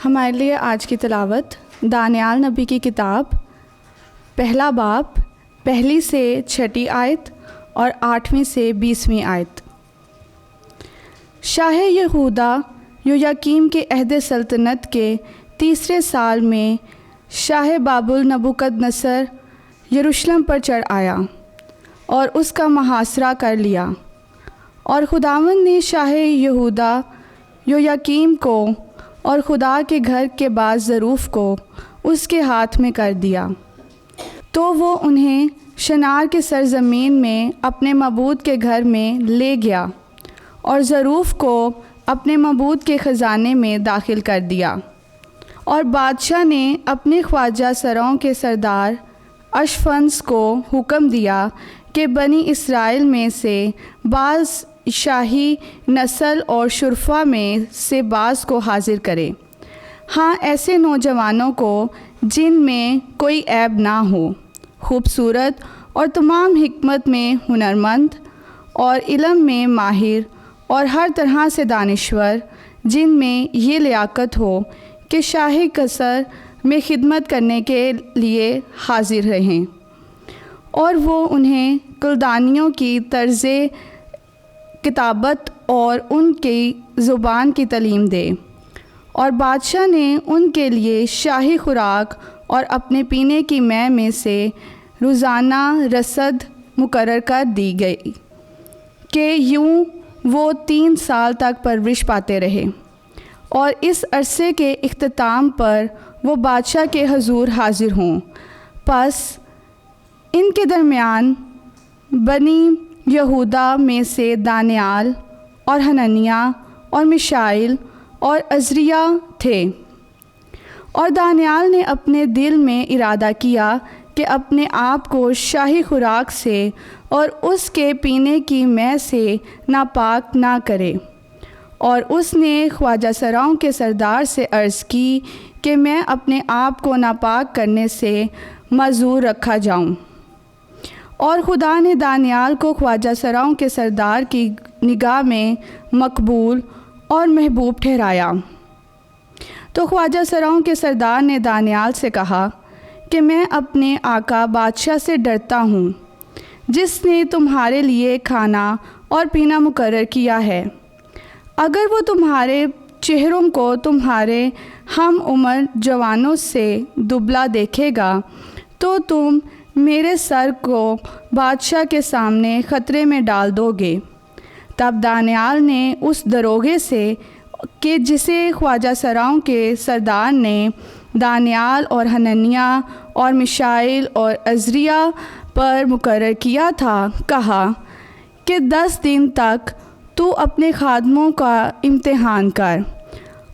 ہمارے لیے آج کی تلاوت دانیال نبی کی کتاب پہلا باب 1 سے 6 آیت اور 8 سے 20 آیت۔ شاہ یہودا یویاکیم کے عہد سلطنت کے 3 سال میں شاہ بابل نبوکدنصر یروشلم پر چڑھ آیا اور اس کا محاصرہ کر لیا، اور خداوند نے شاہ یہودا یویاکیم کو اور خدا کے گھر کے بعض ظروف کو اس کے ہاتھ میں کر دیا، تو وہ انہیں شنار کے سرزمین میں اپنے معبود کے گھر میں لے گیا اور ظروف کو اپنے معبود کے خزانے میں داخل کر دیا۔ اور بادشاہ نے اپنے خواجہ سروں کے سردار اشفنس کو حکم دیا کہ بنی اسرائیل میں سے بعض شاہی نسل اور شرفا میں سے بعض کو حاضر کرے، ہاں ایسے نوجوانوں کو جن میں کوئی عیب نہ ہو، خوبصورت اور تمام حکمت میں ہنرمند اور علم میں ماہر اور ہر طرح سے دانشور، جن میں یہ لیاقت ہو کہ شاہی قصر میں خدمت کرنے کے لیے حاضر رہیں، اور وہ انہیں کلدانیوں کی طرز کتابت اور ان کی زبان کی تعلیم دے۔ اور بادشاہ نے ان کے لیے شاہی خوراک اور اپنے پینے کی مے میں سے روزانہ رسد مقرر کر دی گئی کہ یوں وہ 3 سال تک پرورش پاتے رہے، اور اس عرصے کے اختتام پر وہ بادشاہ کے حضور حاضر ہوں۔ پس ان کے درمیان بنی یہودا میں سے دانیال اور حننیہ اور میشائیل اور عزریہ تھے۔ اور دانیال نے اپنے دل میں ارادہ کیا کہ اپنے آپ کو شاہی خوراک سے اور اس کے پینے کی مے سے ناپاک نہ کرے، اور اس نے خواجہ سراؤں کے سردار سے عرض کی کہ میں اپنے آپ کو ناپاک کرنے سے معذور رکھا جاؤں۔ اور خدا نے دانیال کو خواجہ سراؤں کے سردار کی نگاہ میں مقبول اور محبوب ٹھہرایا۔ تو خواجہ سراؤں کے سردار نے دانیال سے کہا کہ میں اپنے آقا بادشاہ سے ڈرتا ہوں، جس نے تمہارے لیے کھانا اور پینا مقرر کیا ہے۔ اگر وہ تمہارے چہروں کو تمہارے ہم عمر جوانوں سے دبلا دیکھے گا تو تم میرے سر کو بادشاہ کے سامنے خطرے میں ڈال دو گے۔ تب دانیال نے اس دروغے سے کہ جسے خواجہ سراؤں کے سردار نے دانیال اور حننیہ اور میشائیل اور عزریہ پر مقرر کیا تھا، کہا کہ 10 دن تک تو اپنے خادموں کا امتحان کر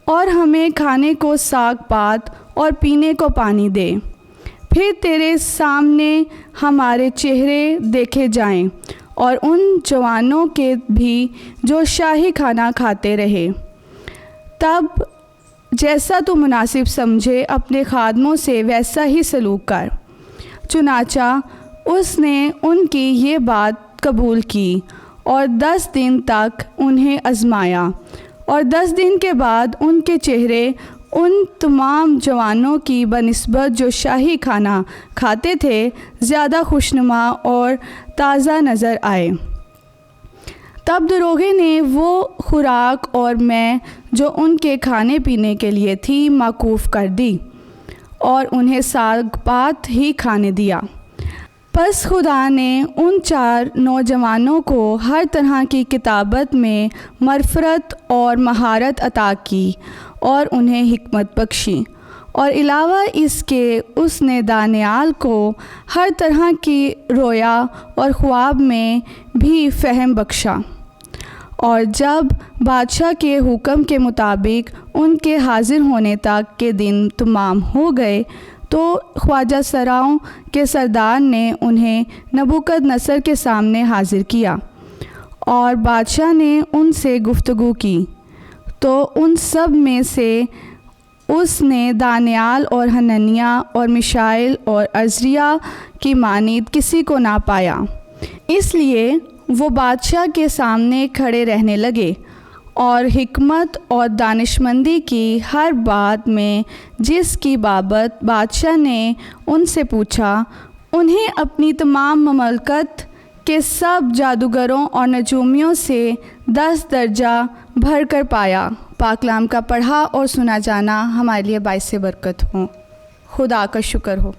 اور ہمیں کھانے کو ساگ پات اور پینے کو پانی دے، پھر تیرے سامنے ہمارے چہرے دیکھے جائیں اور ان جوانوں کے بھی جو شاہی کھانا کھاتے رہے۔ تب جیسا تو مناسب سمجھے اپنے خادموں سے ویسا ہی سلوک کر۔ چنانچہ اس نے ان کی یہ بات قبول کی اور 10 دن تک انہیں آزمایا، اور 10 دن کے بعد ان کے چہرے ان تمام جوانوں کی بنسبت جو شاہی کھانا کھاتے تھے زیادہ خوشنما اور تازہ نظر آئے۔ تب دروغے نے وہ خوراک اور مے جو ان کے کھانے پینے کے لیے تھی موقوف کر دی اور انہیں ساگ پات ہی کھانے دیا۔ پس خدا نے ان 4 نوجوانوں کو ہر طرح کی کتابت میں معرفت اور مہارت عطا کی اور انہیں حکمت بخشی، اور علاوہ اس کے اس نے دانیال کو ہر طرح کی رویا اور خواب میں بھی فہم بخشا۔ اور جب بادشاہ کے حکم کے مطابق ان کے حاضر ہونے تک کے دن تمام ہو گئے تو خواجہ سراؤں کے سردار نے انہیں نبوکدنصر کے سامنے حاضر کیا، اور بادشاہ نے ان سے گفتگو کی، تو ان سب میں سے اس نے دانیال اور حننیہ اور میشائیل اور عزریہ کی مانند کسی کو نہ پایا، اس لیے وہ بادشاہ کے سامنے کھڑے رہنے لگے، اور حکمت اور دانشمندی کی ہر بات میں جس کی بابت بادشاہ نے ان سے پوچھا، انہیں اپنی تمام مملکت کے سب جادوگروں اور نجومیوں سے 10 درجہ بڑھ کر پایا۔ پاک کلام کا پڑھا اور سنا جانا ہمارے لیے باعث برکت ہو۔ خدا کا شکر ہو۔